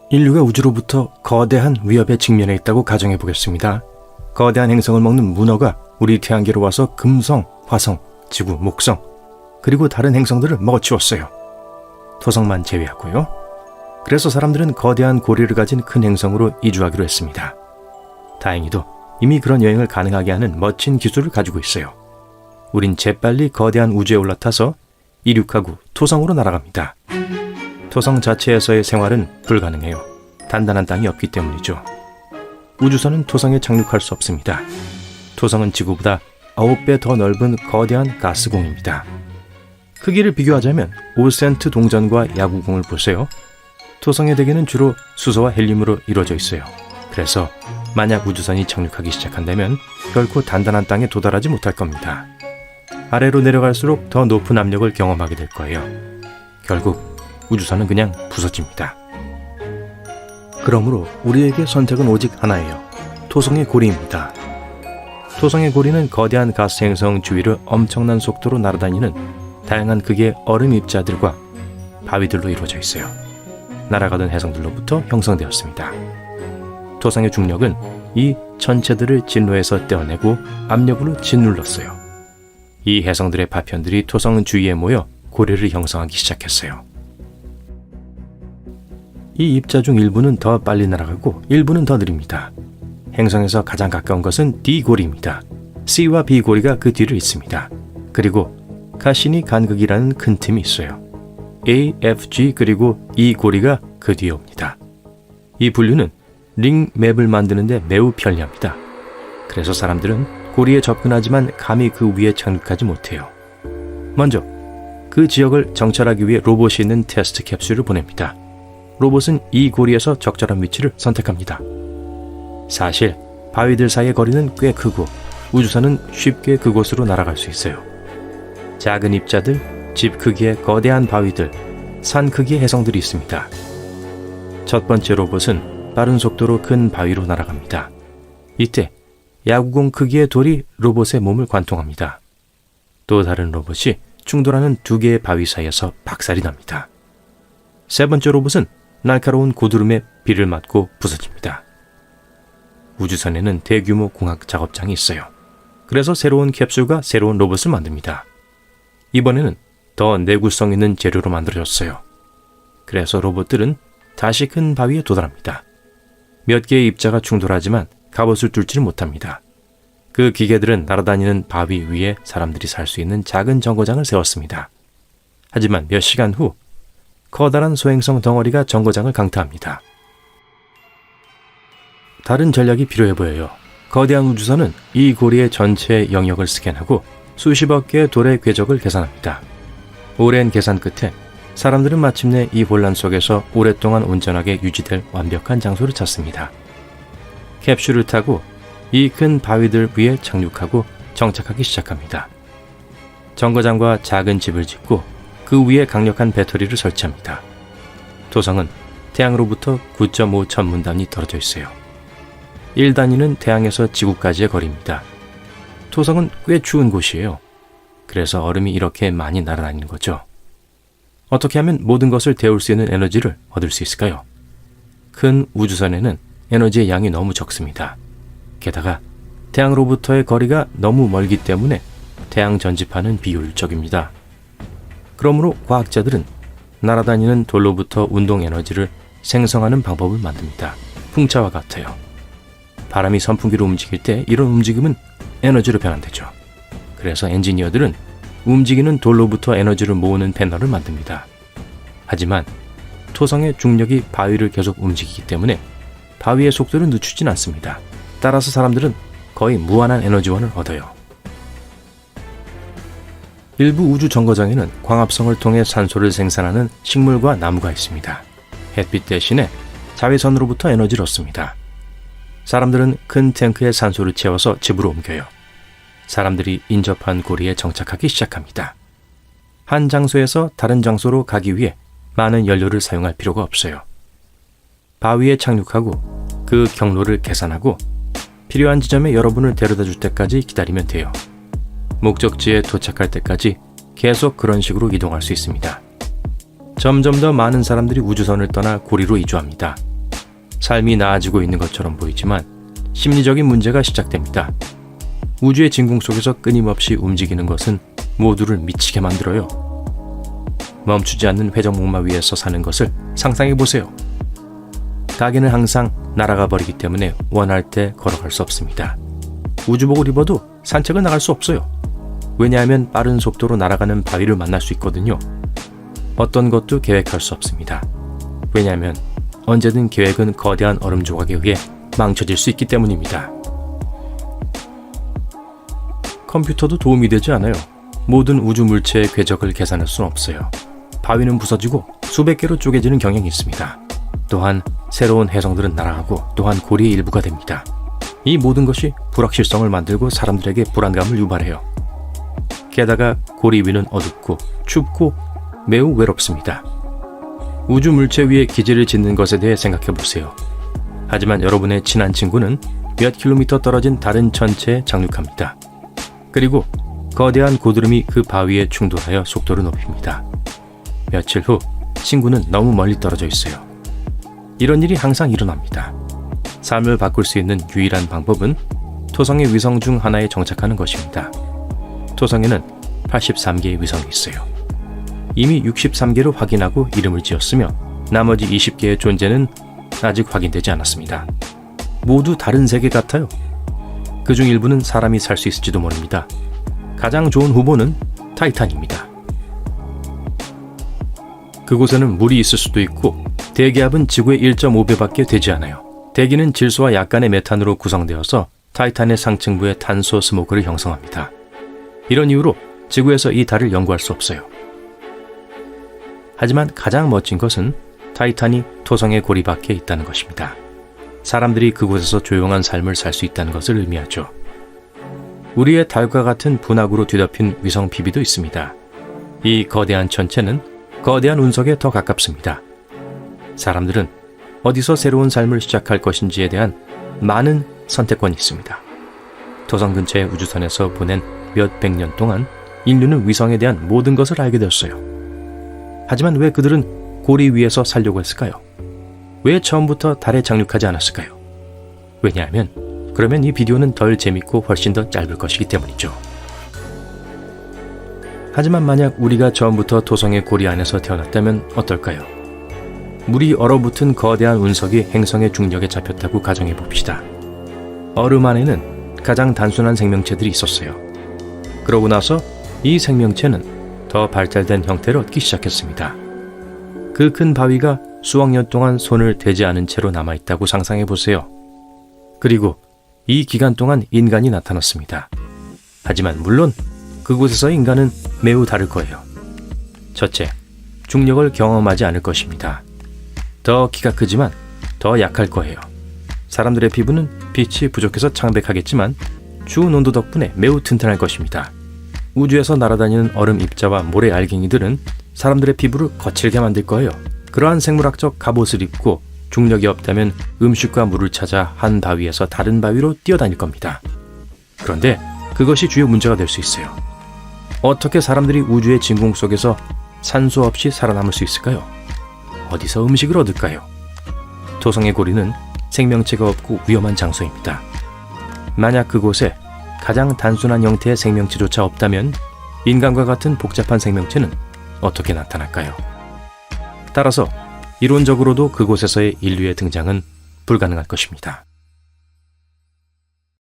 인류가 우주로부터 거대한 위협에 직면해 있다고 가정해 보겠습니다. 거대한 행성을 먹는 문어가 우리 태양계로 와서 금성, 화성, 지구, 목성, 그리고 다른 행성들을 먹어치웠어요. 토성만 제외하고요. 그래서 사람들은 거대한 고리를 가진 큰 행성으로 이주하기로 했습니다. 다행히도 이미 그런 여행을 가능하게 하는 멋진 기술을 가지고 있어요. 우린 재빨리 거대한 우주에 올라타서 이륙하고 토성으로 날아갑니다. 토성 자체에서의 생활은 불가능해요. 단단한 땅이 없기 때문이죠. 우주선은 토성에 착륙할 수 없습니다. 토성은 지구보다 9배 더 넓은 거대한 가스공입니다. 크기를 비교하자면 5센트 동전과 야구공을 보세요. 토성의 대기는 주로 수소와 헬륨으로 이루어져 있어요. 그래서 만약 우주선이 착륙하기 시작한다면 결코 단단한 땅에 도달하지 못할 겁니다. 아래로 내려갈수록 더 높은 압력을 경험하게 될 거예요. 결국 우주선은 그냥 부서집니다. 그러므로 우리에게 선택은 오직 하나예요. 토성의 고리입니다. 토성의 고리는 거대한 가스 행성 주위를 엄청난 속도로 날아다니는 다양한 극의 얼음 입자들과 바위들로 이루어져 있어요. 날아가던 해성들로부터 형성되었습니다. 토성의 중력은 이 천체들을 진로에서 떼어내고 압력으로 짓눌렀어요. 이 해성들의 파편들이 토성 주위에 모여 고리를 형성하기 시작했어요. 이 입자 중 일부는 더 빨리 날아가고 일부는 더 느립니다. 행성에서 가장 가까운 것은 D고리입니다. C와 B고리가 그 뒤를 잇습니다. 그리고 카시니 간극이라는 큰 틈이 있어요. A, F, G 그리고 E 고리가 그 뒤에 옵니다. 이 분류는 링 맵을 만드는 데 매우 편리합니다. 그래서 사람들은 고리에 접근하지만 감히 그 위에 착륙하지 못해요. 먼저 그 지역을 정찰하기 위해 로봇이 있는 테스트 캡슐을 보냅니다. 로봇은 이 고리에서 적절한 위치를 선택합니다. 사실 바위들 사이의 거리는 꽤 크고 우주선은 쉽게 그곳으로 날아갈 수 있어요. 작은 입자들, 집 크기의 거대한 바위들, 산 크기의 해성들이 있습니다. 첫 번째 로봇은 빠른 속도로 큰 바위로 날아갑니다. 이때 야구공 크기의 돌이 로봇의 몸을 관통합니다. 또 다른 로봇이 충돌하는 두 개의 바위 사이에서 박살이 납니다. 세 번째 로봇은 날카로운 고드름에 비를 맞고 부서집니다. 우주선에는 대규모 공학 작업장이 있어요. 그래서 새로운 캡슐과 새로운 로봇을 만듭니다. 이번에는 더 내구성 있는 재료로 만들어졌어요. 그래서 로봇들은 다시 큰 바위에 도달합니다. 몇 개의 입자가 충돌하지만 갑옷을 뚫지를 못합니다. 그 기계들은 날아다니는 바위 위에 사람들이 살 수 있는 작은 정거장을 세웠습니다. 하지만 몇 시간 후 커다란 소행성 덩어리가 정거장을 강타합니다. 다른 전략이 필요해 보여요. 거대한 우주선은 이 고리의 전체 영역을 스캔하고 수십억 개의 돌의 궤적을 계산합니다. 오랜 계산 끝에 사람들은 마침내 이 혼란 속에서 오랫동안 온전하게 유지될 완벽한 장소를 찾습니다. 캡슐을 타고 이 큰 바위들 위에 착륙하고 정착하기 시작합니다. 정거장과 작은 집을 짓고 그 위에 강력한 배터리를 설치합니다. 토성은 태양으로부터 9.5 천문단이 떨어져 있어요. 1단위는 태양에서 지구까지의 거리입니다. 토성은 꽤 추운 곳이에요. 그래서 얼음이 이렇게 많이 날아다니는 거죠. 어떻게 하면 모든 것을 데울 수 있는 에너지를 얻을 수 있을까요? 큰 우주선에는 에너지의 양이 너무 적습니다. 게다가 태양으로부터의 거리가 너무 멀기 때문에 태양 전지파는 비효율적입니다. 그러므로 과학자들은 날아다니는 돌로부터 운동 에너지를 생성하는 방법을 만듭니다. 풍차와 같아요. 바람이 선풍기로 움직일 때 이런 움직임은 에너지로 변환되죠. 그래서 엔지니어들은 움직이는 돌로부터 에너지를 모으는 패널을 만듭니다. 하지만 토성의 중력이 바위를 계속 움직이기 때문에 바위의 속도를 늦추진 않습니다. 따라서 사람들은 거의 무한한 에너지원을 얻어요. 일부 우주 정거장에는 광합성을 통해 산소를 생산하는 식물과 나무가 있습니다. 햇빛 대신에 자외선으로부터 에너지를 얻습니다. 사람들은 큰 탱크에 산소를 채워서 집으로 옮겨요. 사람들이 인접한 고리에 정착하기 시작합니다. 한 장소에서 다른 장소로 가기 위해 많은 연료를 사용할 필요가 없어요. 바위에 착륙하고 그 경로를 계산하고 필요한 지점에 여러분을 데려다 줄 때까지 기다리면 돼요. 목적지에 도착할 때까지 계속 그런 식으로 이동할 수 있습니다. 점점 더 많은 사람들이 우주선을 떠나 고리로 이주합니다. 삶이 나아지고 있는 것처럼 보이지만 심리적인 문제가 시작됩니다. 우주의 진공 속에서 끊임없이 움직이는 것은 모두를 미치게 만들어요. 멈추지 않는 회전목마 위에서 사는 것을 상상해 보세요. 닭에는 항상 날아가 버리기 때문에 원할 때 걸어갈 수 없습니다. 우주복을 입어도 산책을 나갈 수 없어요. 왜냐하면 빠른 속도로 날아가는 바위를 만날 수 있거든요. 어떤 것도 계획할 수 없습니다. 왜냐하면 언제든 계획은 거대한 얼음 조각에 의해 망쳐질 수 있기 때문입니다. 컴퓨터도 도움이 되지 않아요. 모든 우주 물체의 궤적을 계산할 수는 없어요. 바위는 부서지고 수백 개로 쪼개지는 경향이 있습니다. 또한 새로운 행성들은 날아가고 또한 고리의 일부가 됩니다. 이 모든 것이 불확실성을 만들고 사람들에게 불안감을 유발해요. 게다가 고리 위는 어둡고 춥고 매우 외롭습니다. 우주 물체 위에 기지를 짓는 것에 대해 생각해 보세요. 하지만 여러분의 친한 친구는 몇 킬로미터 떨어진 다른 천체에 착륙합니다. 그리고 거대한 고드름이 그 바위에 충돌하여 속도를 높입니다. 며칠 후 친구는 너무 멀리 떨어져 있어요. 이런 일이 항상 일어납니다. 삶을 바꿀 수 있는 유일한 방법은 토성의 위성 중 하나에 정착하는 것입니다. 토성에는 83개의 위성이 있어요. 이미 63개로 확인하고 이름을 지었으며 나머지 20개의 존재는 아직 확인되지 않았습니다. 모두 다른 세계 같아요. 그중 일부는 사람이 살 수 있을지도 모릅니다. 가장 좋은 후보는 타이탄입니다. 그곳에는 물이 있을 수도 있고 대기압은 지구의 1.5배밖에 되지 않아요. 대기는 질소와 약간의 메탄으로 구성되어서 타이탄의 상층부에 탄소 스모그를 형성합니다. 이런 이유로 지구에서 이 달을 연구할 수 없어요. 하지만 가장 멋진 것은 타이탄이 토성의 고리 밖에 있다는 것입니다. 사람들이 그곳에서 조용한 삶을 살 수 있다는 것을 의미하죠. 우리의 달과 같은 분화구로 뒤덮인 위성 피비도 있습니다. 이 거대한 천체는 거대한 운석에 더 가깝습니다. 사람들은 어디서 새로운 삶을 시작할 것인지에 대한 많은 선택권이 있습니다. 토성 근처의 우주선에서 보낸 몇백 년 동안 인류는 위성에 대한 모든 것을 알게 되었어요. 하지만 왜 그들은 고리 위에서 살려고 했을까요? 왜 처음부터 달에 착륙하지 않았을까요? 왜냐하면 그러면 이 비디오는 덜 재밌고 훨씬 더 짧을 것이기 때문이죠. 하지만 만약 우리가 처음부터 토성의 고리 안에서 태어났다면 어떨까요? 물이 얼어붙은 거대한 운석이 행성의 중력에 잡혔다고 가정해 봅시다. 얼음 안에는 가장 단순한 생명체들이 있었어요. 그러고 나서 이 생명체는 더 발달된 형태를 얻기 시작했습니다. 그 큰 바위가 수억 년 동안 손을 대지 않은 채로 남아있다고 상상해 보세요. 그리고 이 기간 동안 인간이 나타났습니다. 하지만 물론 그곳에서 인간은 매우 다를 거예요. 첫째, 중력을 경험하지 않을 것입니다. 더 키가 크지만 더 약할 거예요. 사람들의 피부는 빛이 부족해서 창백하겠지만 추운 온도 덕분에 매우 튼튼할 것입니다. 우주에서 날아다니는 얼음 입자와 모래 알갱이들은 사람들의 피부를 거칠게 만들 거예요. 그러한 생물학적 갑옷을 입고 중력이 없다면 음식과 물을 찾아 한 바위에서 다른 바위로 뛰어다닐 겁니다. 그런데 그것이 주요 문제가 될 수 있어요. 어떻게 사람들이 우주의 진공 속에서 산소 없이 살아남을 수 있을까요? 어디서 음식을 얻을까요? 토성의 고리는 생명체가 없고 위험한 장소입니다. 만약 그곳에 가장 단순한 형태의 생명체조차 없다면 인간과 같은 복잡한 생명체는 어떻게 나타날까요? 따라서 이론적으로도 그곳에서의 인류의 등장은 불가능할 것입니다.